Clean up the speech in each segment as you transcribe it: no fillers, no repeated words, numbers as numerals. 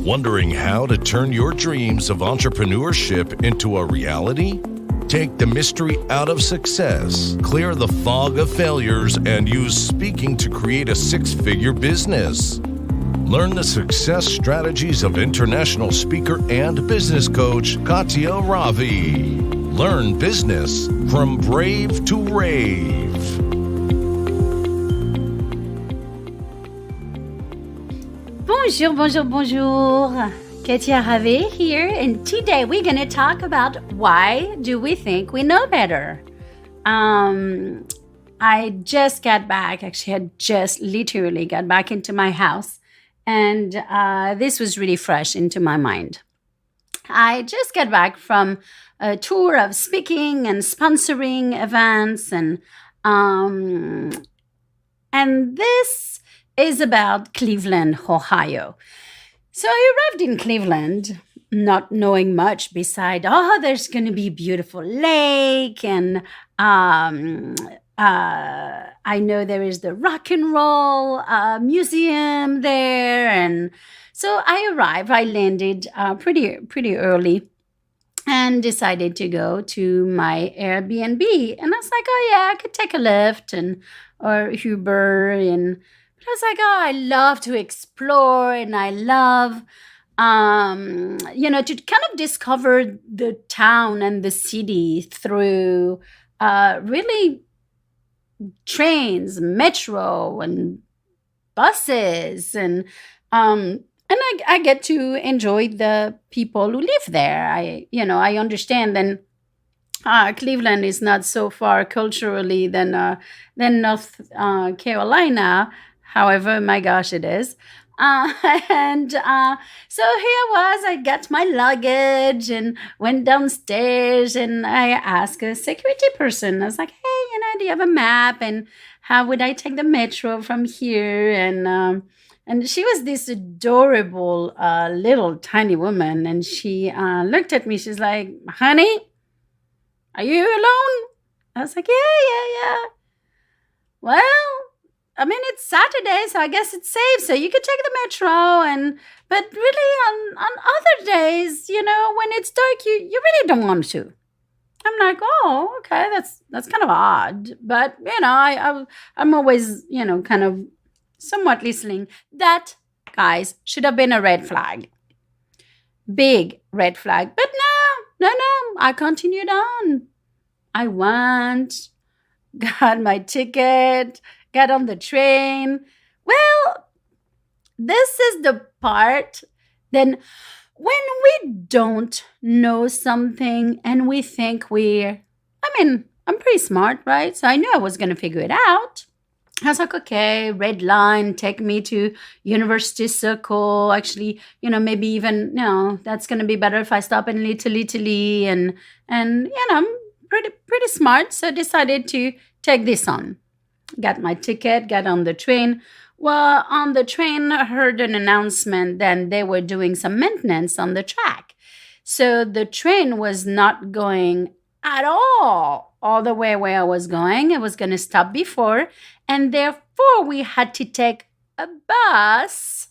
Wondering how to turn your dreams of entrepreneurship into a reality? Take the mystery out of success, clear the fog of failures, and use speaking to create a six-figure business. Learn the success strategies of international speaker and business coach Katya Ravi. Learn business from brave to rave. Bonjour, bonjour, bonjour. Katya Ravi here, and today we're going to talk about why do we think we know better. I just got back. Actually, I just literally got back into my house, and this was really fresh into my mind. I just got back from a tour of speaking and sponsoring events, and this is about Cleveland, Ohio. So I arrived in Cleveland not knowing much beside, there's going to be a beautiful lake, and I know there is the rock and roll museum there. And so I landed pretty early and decided to go to my Airbnb. And I was like, I could take a Lyft or Uber, and I was like, I love to explore, and I love, to kind of discover the town and the city through really trains, metro, and buses, and I get to enjoy the people who live there. I understand then. Cleveland is not so far culturally than North Carolina. However, my gosh, it is. So here I was. I got my luggage and went downstairs, and I asked a security person. I was like, hey, do you have a map? And how would I take the metro from here? And she was this adorable little tiny woman, and she looked at me. She's like, honey, are you alone? I was like, yeah. Well, it's Saturday, so I guess it's safe. So you could take the metro, but really on other days, when it's dark, you really don't want to. I'm like, oh, okay, that's kind of odd. But I'm always, kind of somewhat listening. That, guys, should have been a red flag. Big red flag. But no, I continued on. I went, got my ticket, got on the train. Well, this is the part then when we don't know something and we think I'm pretty smart, right? So I knew I was going to figure it out. I was like, okay, red line, take me to University Circle. Actually, maybe even, that's going to be better if I stop in Little Italy. And I'm pretty smart. So I decided to take this on. Got my ticket, got on the train. Well, on the train, I heard an announcement that they were doing some maintenance on the track. So the train was not going at all the way where I was going. It was going to stop before. And therefore, we had to take a bus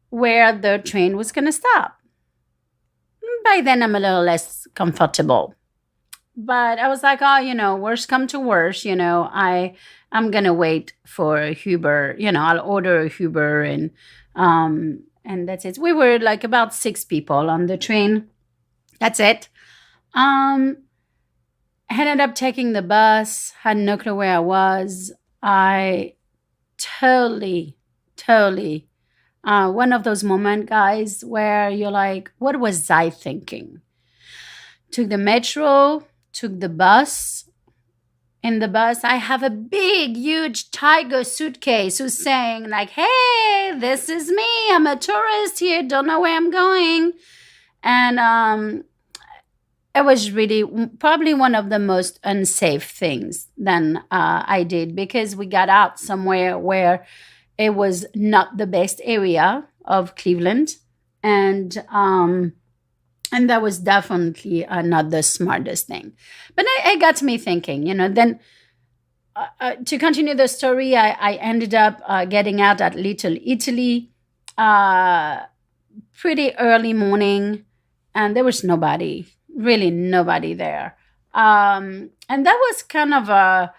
where the train was going to stop. By then, I'm a little less comfortable. But I was like, worst come to worst, I'm going to wait for a Uber. I'll order a Uber, and that's it. We were like about 6 people on the train. That's it. I ended up taking the bus, had no clue where I was. I totally, one of those moments, guys, where you're like, what was I thinking? Took the metro, took the bus. In the bus, I have a big, huge tiger suitcase who's saying like, hey, this is me. I'm a tourist here. Don't know where I'm going. And it was really probably one of the most unsafe things then I did, because we got out somewhere where it was not the best area of Cleveland. And that was definitely not the smartest thing. But it got me thinking, then to continue the story, I ended up getting out at Little Italy. pretty early morning, and there was nobody, really nobody there. And that was kind of a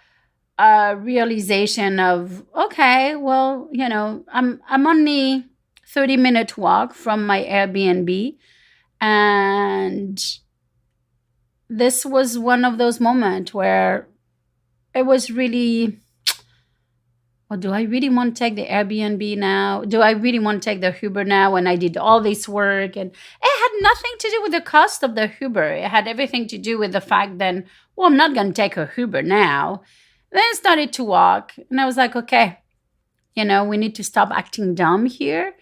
realization of, okay, well, I'm only 30-minute walk from my Airbnb, and this was one of those moments where it was really, well, do I really want to take the Airbnb now? Do I really want to take the Uber now when I did all this work? And it had nothing to do with the cost of the Uber. It had everything to do with the fact that, well, I'm not going to take a Uber now. Then I started to walk, and I was like, okay, we need to stop acting dumb here.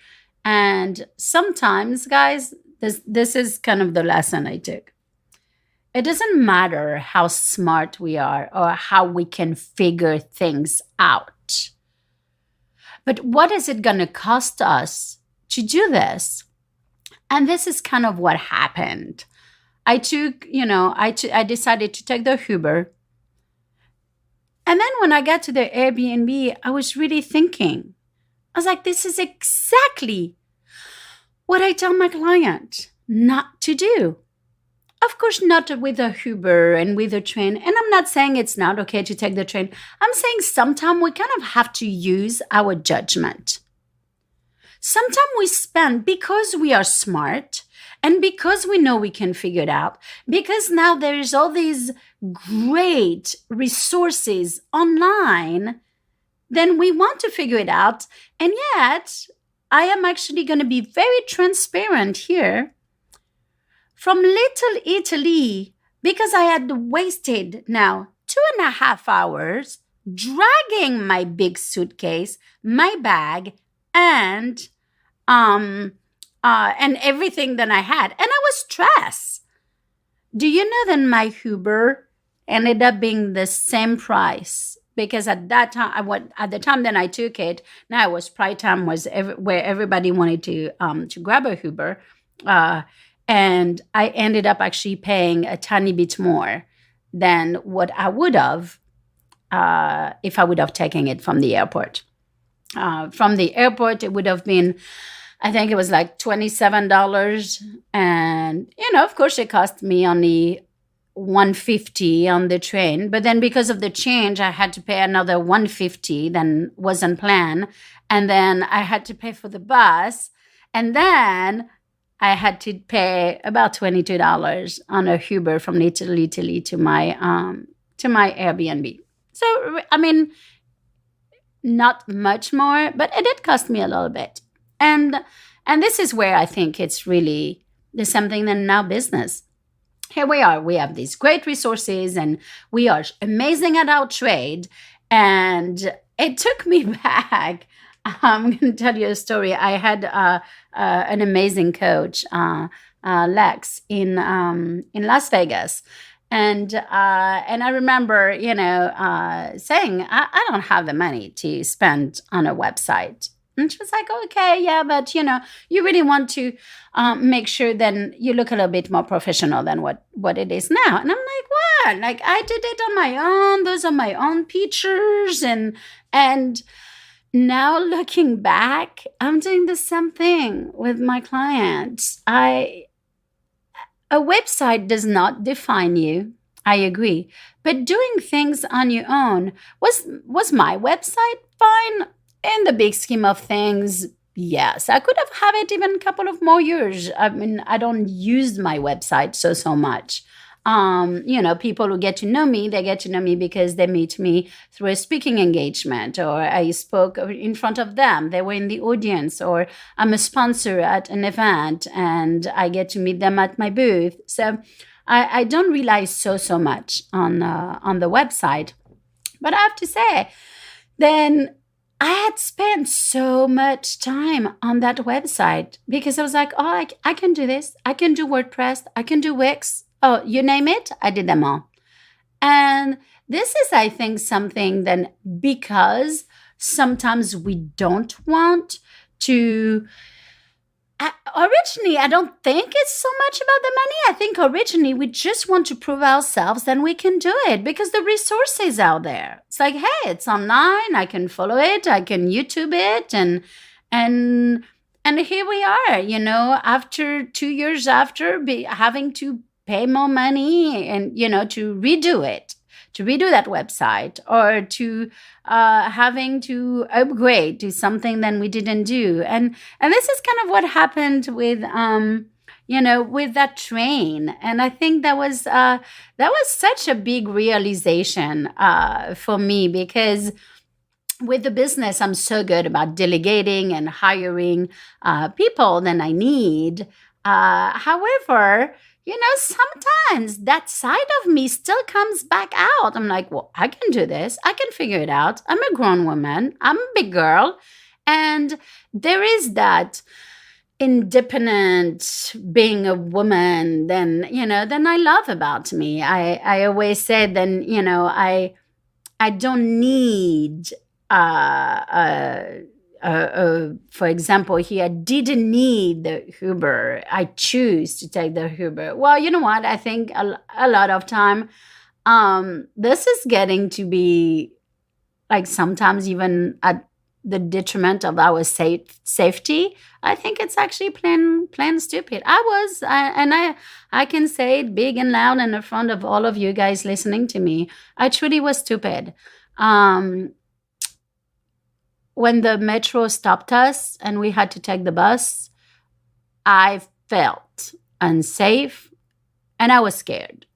And sometimes, guys, this is kind of the lesson I took. It doesn't matter how smart we are or how we can figure things out. But what is it going to cost us to do this? And this is kind of what happened. I decided to take the Uber. And then when I got to the Airbnb, I was really thinking, I was like, this is exactly what I tell my client not to do. Of course, not with a Uber and with a train. And I'm not saying it's not okay to take the train. I'm saying sometimes we kind of have to use our judgment. Sometimes we spend, because we are smart and because we know we can figure it out, because now there's all these great resources online, then we want to figure it out. And yet, I am actually going to be very transparent here. From Little Italy, because I had wasted now 2.5 hours dragging my big suitcase, my bag, and everything that I had. And I was stressed. Do you know that my Uber ended up being the same price? Because at that time, at the time that I took it, now it was prime time, where everybody wanted to grab a Uber. And I ended up actually paying a tiny bit more than what I would have if I would have taken it from the airport. From the airport, it would have been, I think it was like $27. And, of course, it cost me only $150 on the train. But then because of the change, I had to pay another $150 than wasn't planned. And then I had to pay for the bus. And then I had to pay about $22 on a Uber from Little Italy to my Airbnb. So, I mean, not much more, but it did cost me a little bit. And this is where I think it's really the same thing in our business. Here we are. We have these great resources, and we are amazing at our trade. And it took me back. I'm going to tell you a story. I had an amazing coach, Lex, in Las Vegas, and I remember, saying, I don't have the money to spend on a website. And she was like, okay, yeah, but you really want to make sure then you look a little bit more professional than what it is now. And I'm like, what? Like, I did it on my own. Those are my own pictures, and now looking back, I'm doing the same thing with my clients. A website does not define you. I agree. But doing things on your own, was my website fine? In the big scheme of things, yes. I could have had it even a couple of more years. I mean, I don't use my website so much. People who get to know me, they get to know me because they meet me through a speaking engagement, or I spoke in front of them. They were in the audience, or I'm a sponsor at an event and I get to meet them at my booth. So I don't rely so much on the website. But I have to say, then I had spent so much time on that website because I was like, oh, I can do this. I can do WordPress. I can do Wix. Oh, you name it, I did them all. And this is, I think, something that because sometimes we don't want to. Originally, I don't think it's so much about the money. I think originally we just want to prove ourselves that we can do it because the resources out there. It's like, hey, it's online. I can follow it. I can YouTube it, and And here we are, after 2 years after having to pay more money and, to redo that website, or to having to upgrade to something that we didn't do. And this is kind of what happened with, with that train. And I think that was such a big realization for me, because with the business, I'm so good about delegating and hiring people that I need. However, sometimes that side of me still comes back out. I'm like, well, I can do this. I can figure it out. I'm a grown woman. I'm a big girl. And there is that independent being a woman then I love about me. I always say then, I don't need for example, here, I didn't need the Uber. I choose to take the Uber. Well, you know what? I think a lot of time, this is getting to be like sometimes even at the detriment of our safety. I think it's actually plain stupid. I can say it big and loud in front of all of you guys listening to me. I truly was stupid. When the metro stopped us and we had to take the bus, I felt unsafe and I was scared.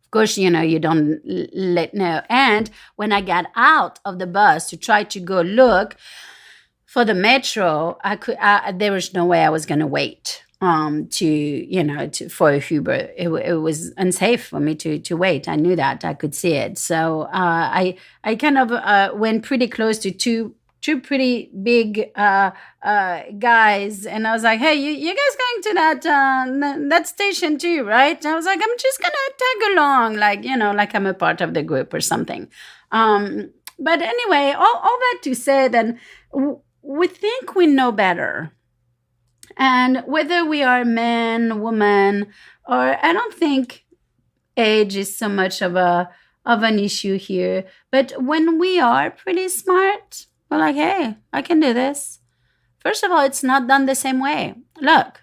Of course, you don't let know. And when I got out of the bus to try to go look for the metro, there was no way I was going to wait for a Uber. It was unsafe for me to wait. I knew that. I could see it. So I kind of went pretty close to two pretty big guys, and I was like, "Hey, you guys going to that station too, right?" I was like, "I'm just gonna tag along, like I'm a part of the group or something." But anyway, all that to say that we think we know better. And whether we are man, woman, or I don't think age is so much of an issue here. But when we are pretty smart, we're like, hey, I can do this. First of all, it's not done the same way. Look,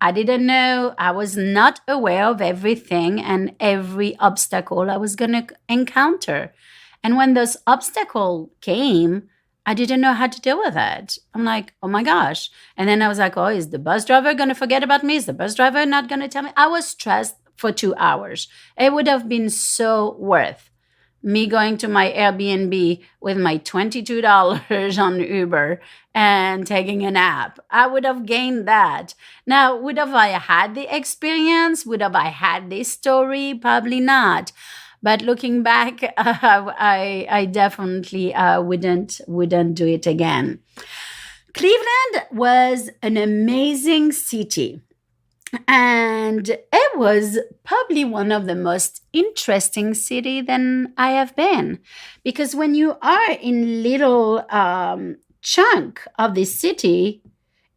I didn't know. I was not aware of everything and every obstacle I was going to encounter. And when those obstacles came, I didn't know how to deal with it. I'm like, oh my gosh. And then I was like, oh, is the bus driver going to forget about me? Is the bus driver not going to tell me? I was stressed for 2 hours. It would have been so worth me going to my Airbnb with my $22 on Uber and taking a nap. I would have gained that. Now, would have I had the experience? Would have I had this story? Probably not. But looking back, I definitely wouldn't do it again. Cleveland was an amazing city. And it was probably one of the most interesting city than I have been. Because when you are in little chunk of this city,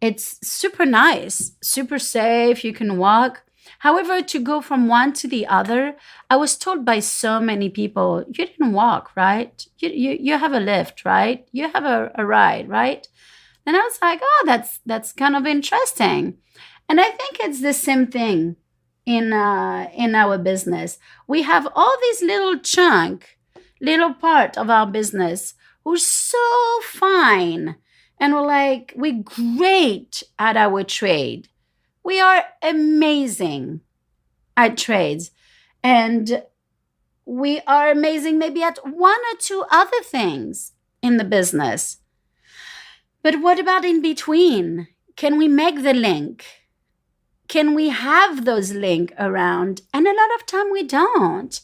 it's super nice, super safe, you can walk. However, to go from one to the other, I was told by so many people, you didn't walk, right? You have a lift, right? You have a ride, right? And I was like, oh, that's kind of interesting. And I think it's the same thing in our business. We have all these little part of our business who's so fine. And we're great at our trade. We are amazing at trades. And we are amazing maybe at one or two other things in the business. But what about in between? Can we make the link? Can we have those links around? And a lot of time we don't.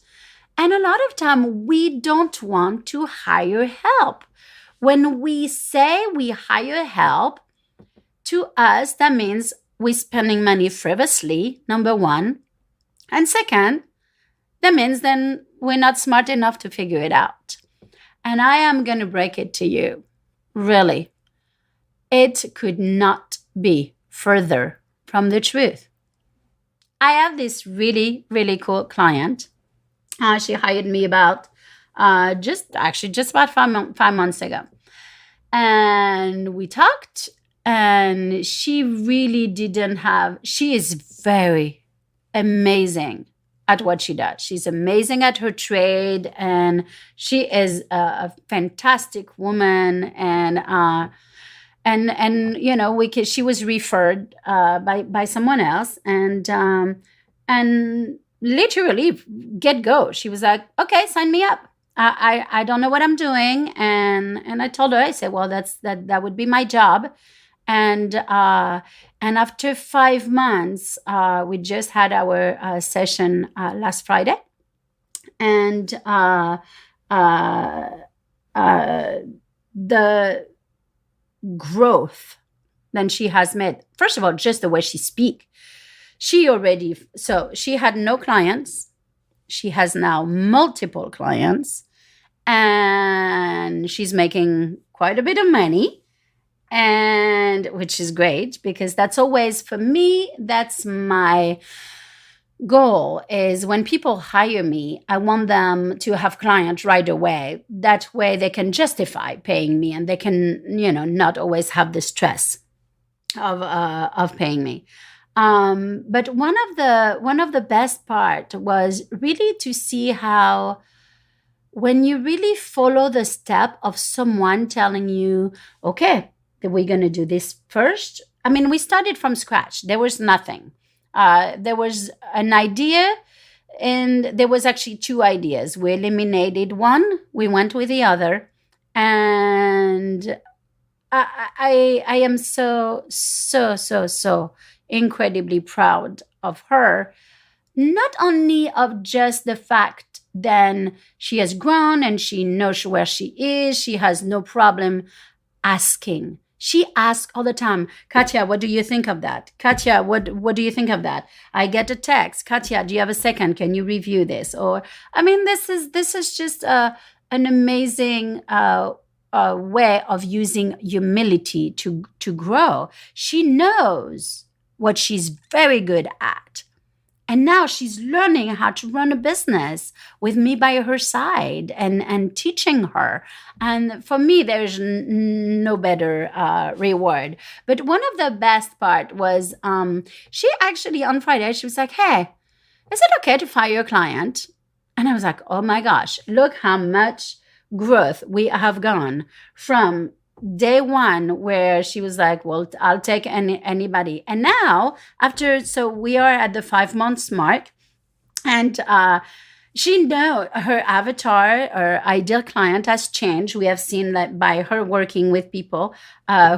And a lot of time we don't want to hire help. When we say we hire help, to us, that means we're spending money frivolously, number one. And second, that means then we're not smart enough to figure it out. And I am going to break it to you. Really, it could not be further from the truth. I have this really, really cool client. She hired me about just about 5 months ago. And we talked. And she really didn't have, she is very amazing at what she does. She's amazing at her trade, and she is a fantastic woman. And she was referred by someone else, and literally get go. She was like, okay, sign me up. I don't know what I'm doing, and I told her, I said, well, that would be my job. And after 5 months, we just had our session last Friday, and the growth that she has made. First of all, just the way she speaks. She had no clients. She has now multiple clients, and she's making quite a bit of money. And which is great, because that's always, for me, that's my goal, is when people hire me, I want them to have clients right away. That way they can justify paying me, and they can, not always have the stress of paying me. But one of the best part was really to see how, when you really follow the step of someone telling you, okay, we're going to do this first. I mean, we started from scratch. There was nothing. There was an idea, and there was actually 2 ideas. We eliminated one. We went with the other. And I am so incredibly proud of her. Not only of just the fact that she has grown and she knows where she is. She has no problem asking. She asks all the time, Katia, what do you think of that? Katia, what do you think of that? I get a text, Katia, do you have a second? Can you review this? Or, I mean, this is just an amazing way of using humility to grow. She knows what she's very good at. And now she's learning how to run a business with me by her side and teaching her. And for me, there's no better reward. But one of the best part was she actually, on Friday, she was like, hey, is it okay to fire a client? And I was like, oh my gosh, look how much growth we have gone from day one, where she was like, well, I'll take anybody. And now, so we are at the 5 months mark, and she know her avatar, her ideal client has changed. We have seen that by her working with people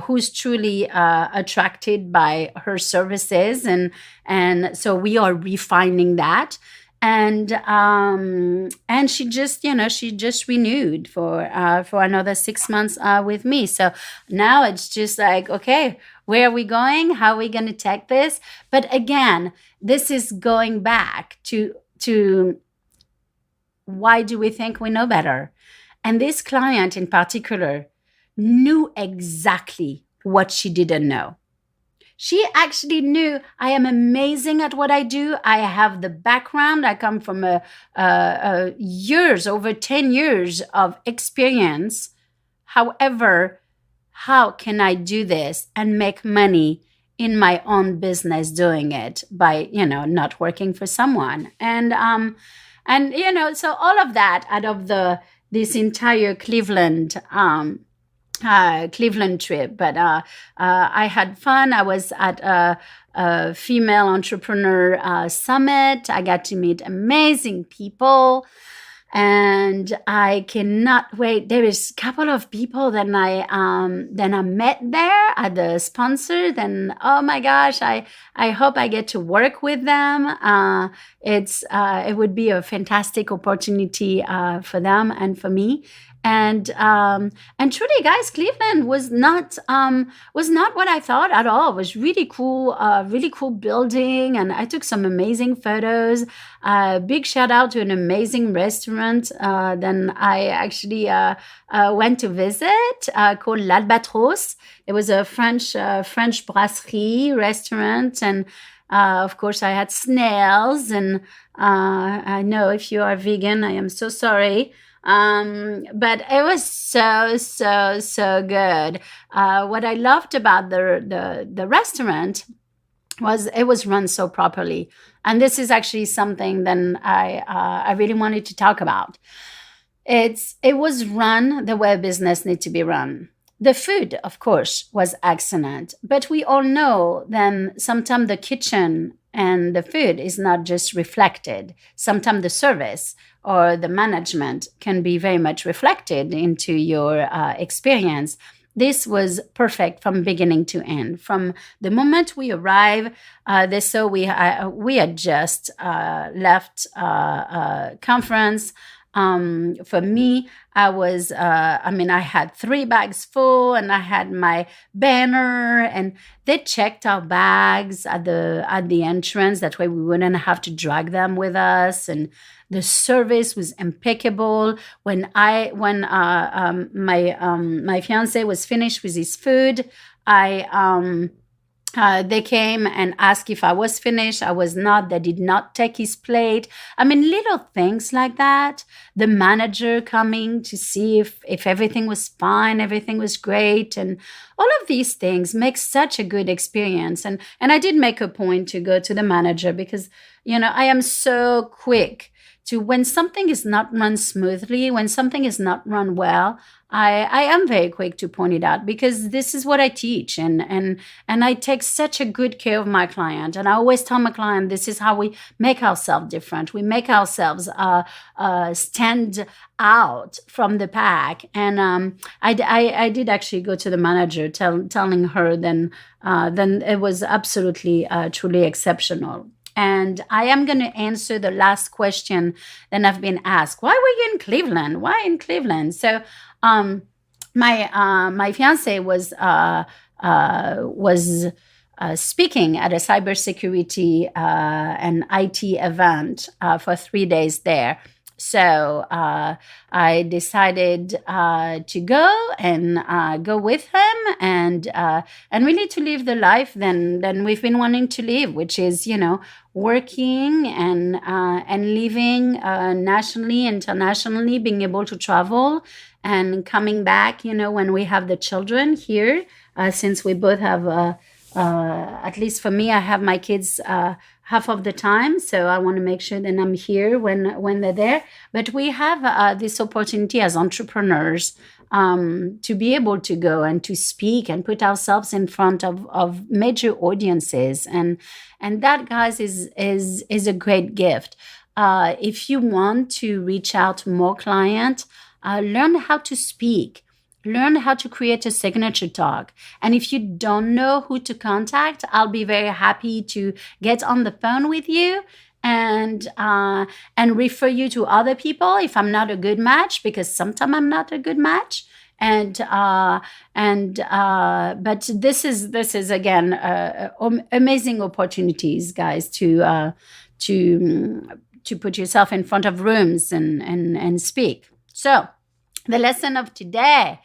who's truly attracted by her services. And so we are refining that. And she just renewed for another 6 months with me. So now it's just like, okay, where are we going? How are we going to take this? But again, this is going back to why do we think we know better? And this client in particular knew exactly what she didn't know. She actually knew, I am amazing at what I do. I have the background. I come from over 10 years of experience. However, how can I do this and make money in my own business doing it by, not working for someone? And so all of that out of this entire Cleveland trip. But I had fun. I was at a female entrepreneur summit. I got to meet amazing people, and I cannot wait. There is a couple of people that I met there at the sponsor. Then, oh my gosh, I hope I get to work with them. It would be a fantastic opportunity for them and for me. And truly, guys, Cleveland was not what I thought at all. It was really cool building, and I took some amazing photos. Big shout out to an amazing restaurant. Then I actually went to visit called L'Albatros. It was a French brasserie restaurant, and of course I had snails. And I know if you are vegan, I am so sorry. But it was so good. What I loved about the restaurant was it was run so properly, and this is actually something that I really wanted to talk about. It was run the way a business needs to be run. The food, of course, was excellent, but we all know then sometimes the kitchen and the food is not just reflected. Sometimes the service or the management can be very much reflected into your experience. This was perfect from beginning to end. From the moment we arrived, we had just left conference. For me, I had 3 bags full, and I had my banner, and they checked our bags at the entrance. That way we wouldn't have to drag them with us. And the service was impeccable. When my fiance was finished with his food, they came and asked if I was finished. I was not. They did not take his plate. Little things like that. The manager coming to see if everything was fine, everything was great. And all of these things make such a good experience. And I did make a point to go to the manager because, I am so quick to when something is not run smoothly, when something is not run well, I am very quick to point it out because this is what I teach, and I take such a good care of my client. And I always tell my client, this is how we make ourselves different. We make ourselves stand out from the pack. And I did actually go to the manager, telling her then it was absolutely truly exceptional. And I am going to answer the last question that I've been asked. Why were you in Cleveland? Why in Cleveland? So my fiance was speaking at a cybersecurity and IT event for 3 days there. So I decided to go and go with him and really to live the life then we've been wanting to live, which is working and living nationally, internationally, being able to travel and coming back. When we have the children here, since we both have. At least for me, I have my kids half of the time, so I want to make sure that I'm here when they're there. But we have this opportunity as entrepreneurs to be able to go and to speak and put ourselves in front of major audiences, and that, guys, is a great gift. If you want to reach out to more clients, learn how to speak. Learn how to create a signature talk. And if you don't know who to contact, I'll be very happy to get on the phone with you and refer you to other people if I'm not a good match, because sometimes I'm not a good match. But this is again amazing opportunities, guys, to put yourself in front of rooms and speak. So the lesson of today: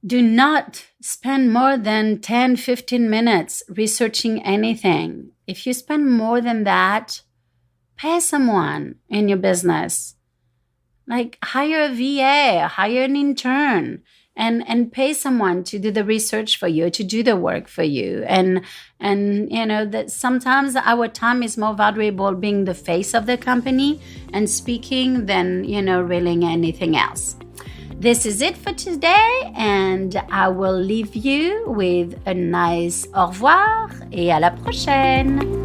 do not spend more than 10-15 minutes researching anything. If you spend more than that, pay someone in your business. Like hire a VA, hire an intern, and pay someone to do the research for you, to do the work for you. And that sometimes our time is more valuable being the face of the company and speaking than, really anything else. This is it for today, and I will leave you with a nice au revoir et à la prochaine.